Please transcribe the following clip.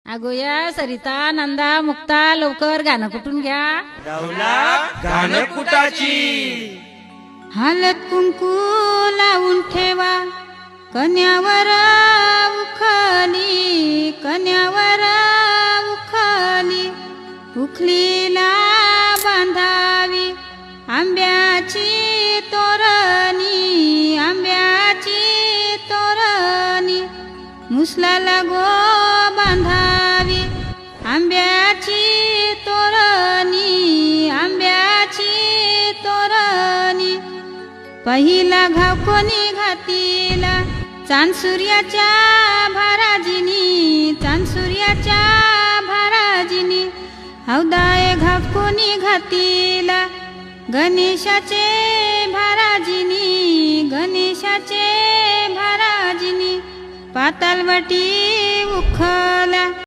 अगो या सरिता नंदा मुक्ता लवकर गाणं कुठून घ्या. राहुला गाणं कुटाची. हालत कुंकू लावून ठेवा कन्यावर उखली कन्यावर उखली उखलीला बांधावी आंब्याची तोरणी आंब्याची तोरणी मुसलाला गो बांधावी आंब्याची तोरणी आंब्याची तोरणी पहिला घाव कोणी घातीला चांद सूर्याच्या भाराजिनी चांद सूर्याच्या भाराजिनी हौदाय घाव कोणी घातीला गणेशाचे भाराजिनी गणेशाचे भाराजिनी पातालवटी उखला